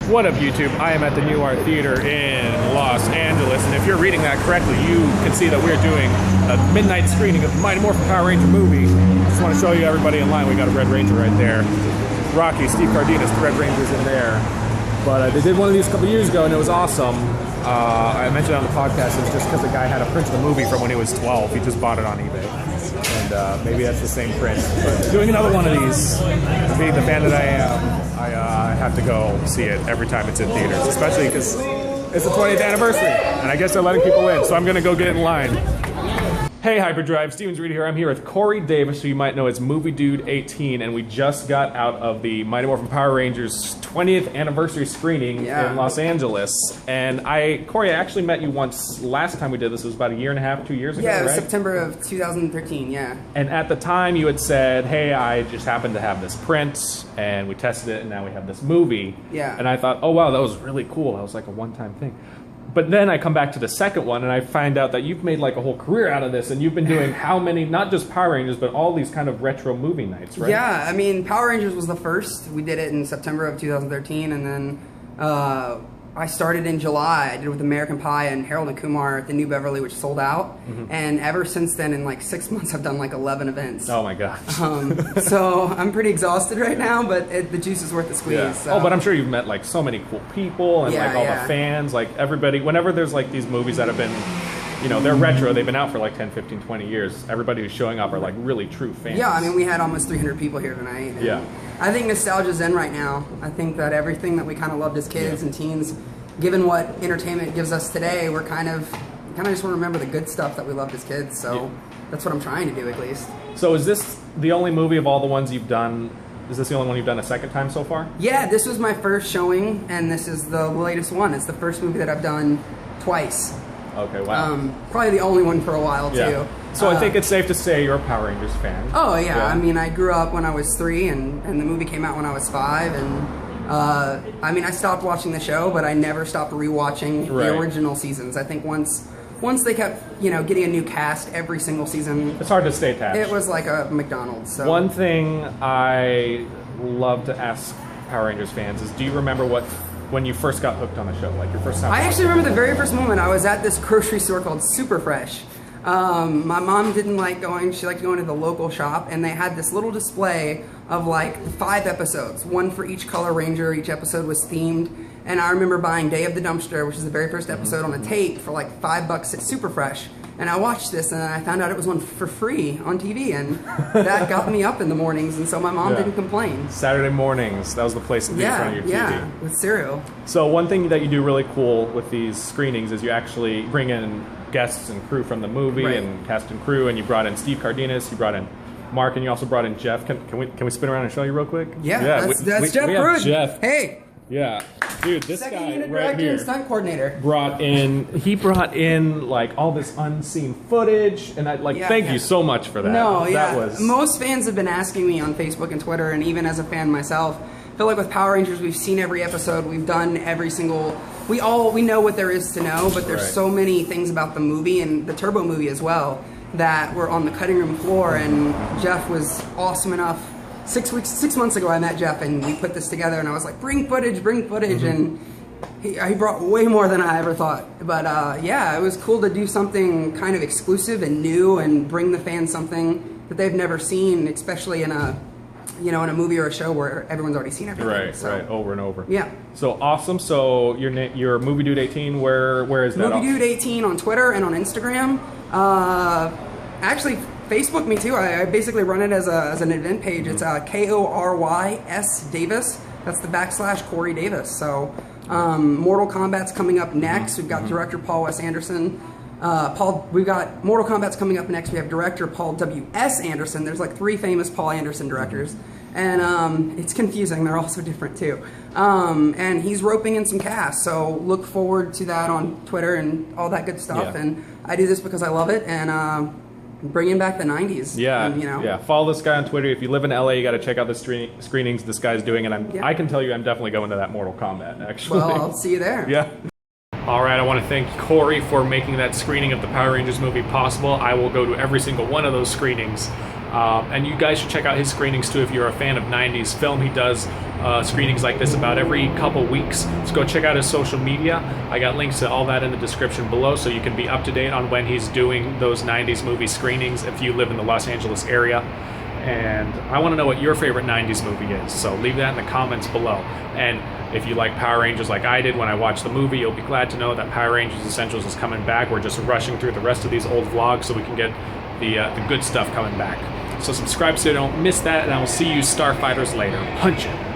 What up, YouTube? I am at the New Art Theater in Los Angeles, and if you're reading that correctly, you can see that we're doing a midnight screening of the Mighty Morphin Power Ranger movie. Just want to show you everybody in line. We got a Red Ranger right there. Rocky, Steve Cardenas, the Red Ranger's in there. But they did one of these a couple years ago, and it was awesome. I mentioned on the podcast, it's just because the guy had a print of the movie from when he was 12. He just bought it on eBay. And maybe that's the same print. But doing another one of these, being the fan that I am, I have to go see it every time it's in theaters, especially because it's the 20th anniversary, and I guess they're letting people in, so I'm going to go get in line. Hey Hyperdrive, Stevens Reed here. I'm here with Corey Davis, who you might know as Moviedude18, and we just got out of the Mighty Morphin Power Rangers 20th anniversary screening in Los Angeles. And Corey, I actually met you once last time we did this. It was about a year and a half, 2 years ago, Yeah, it was right? September of 2013, yeah. And at the time you had said, hey, I just happened to have this print, and we tested it, and now we have this movie. Yeah. And I thought, oh wow, that was really cool. That was like a one-time thing. But then I come back to the second one, and I find out that you've made like a whole career out of this, and you've been doing how many, not just Power Rangers, but all these kind of retro movie nights, right? Yeah, I mean, Power Rangers was the first. We did it in September of 2013, and then I started in July. I did it with American Pie and Harold and Kumar at the New Beverly, which sold out. And ever since then, in like 6 months, I've done like 11 events. Oh my gosh. So I'm pretty exhausted right now, but the juice is worth the squeeze. Yeah. So. Oh, but I'm sure you've met like so many cool people and like all the fans, like everybody. Whenever there's like these movies that have been, you know, they're retro, they've been out for like 10, 15, 20 years. Everybody who's showing up are like really true fans. Yeah, I mean, we had almost 300 people here tonight. And yeah. I think nostalgia's in right now. I think that everything that we kind of loved as kids and teens, given what entertainment gives us today, we're kind of just want to remember the good stuff that we loved as kids. So that's what I'm trying to do, at least. So is this the only movie of all the ones you've done? Is this the only one you've done a second time so far? Yeah, this was my first showing, and this is the latest one. It's the first movie that I've done twice. Okay, wow. Probably the only one for a while, too. So I think it's safe to say you're a Power Rangers fan. Oh, yeah. I mean, I grew up when I was 3, and the movie came out when I was 5, and I mean, I stopped watching the show, but I never stopped rewatching the original seasons. I think once they kept, you know, getting a new cast every single season, it's hard to stay attached. It was like a McDonald's. So. One thing I love to ask Power Rangers fans is, do you remember when you first got hooked on the show, like your first time? I actually remember the very first moment. I was at this grocery store called Super Fresh. My mom didn't like going, she liked going to the local shop, and they had this little display of like 5 episodes, one for each color ranger. Each episode was themed, and I remember buying Day of the Dumpster, which is the very first episode, on a tape for like $5 at Super Fresh. And I watched this, and I found out it was one for free on TV, and that got me up in the mornings, and so my mom didn't complain. Saturday mornings, that was the place to be in front of your TV. Yeah, with cereal. So one thing that you do really cool with these screenings is you actually bring in guests and crew from the movie and cast and crew, and you brought in Steve Cardenas, you brought in Mark, and you also brought in Jeff. Can we spin around and show you real quick? Yeah, that's Jeff Pruitt. Jeff. Hey. Yeah, dude, this Second guy unit right director here and stunt coordinator brought in like all this unseen footage, and thank you so much for that. No, that was most fans have been asking me on Facebook and Twitter, and even as a fan myself, I feel like with Power Rangers, we've seen every episode, we've done every single. We know what there is to know, but there's so many things about the movie and the Turbo movie as well that were on the cutting room floor, and Jeff was awesome enough. 6 months ago, I met Jeff, and we put this together, and I was like, bring footage, and he brought way more than I ever thought. But yeah, it was cool to do something kind of exclusive and new, and bring the fans something that they've never seen, especially in a movie or a show where everyone's already seen everything. Right, over and over. Yeah. So awesome. So your Moviedude18, where is that? Moviedude18 on Twitter and on Instagram. Actually, Facebook me too. I basically run it as an event page. It's KORYS Davis. That's the / Corey Davis. So Mortal Kombat's coming up next. We've got director Paul W.S. Anderson. We've got Mortal Kombat's coming up next. We have director Paul W.S. Anderson. There's like 3 famous Paul Anderson directors. And it's confusing. They're also different too. And he's roping in some cast. So look forward to that on Twitter and all that good stuff. Yeah. And I do this because I love it. And bringing back the 90s. Yeah, and, you know. Yeah. Follow this guy on Twitter. If you live in LA, you got to check out the screenings this guy's doing. And I can tell you, I'm definitely going to that Mortal Kombat, actually. Well, I'll see you there. Yeah. All right, I want to thank Corey for making that screening of the Power Rangers movie possible. I will go to every single one of those screenings And you guys should check out his screenings too if you're a fan of 90s film. He does screenings like this about every couple weeks. So go check out his social media. I got links to all that in the description below so you can be up to date on when he's doing those 90s movie screenings if you live in the Los Angeles area. And I want to know what your favorite 90s movie is, so leave that in the comments below. And if you like Power Rangers like I did when I watched the movie, you'll be glad to know that Power Rangers Essentials is coming back. We're just rushing through the rest of these old vlogs so we can get the good stuff coming back. So subscribe so you don't miss that, and I will see you Starfighters later. Punch it!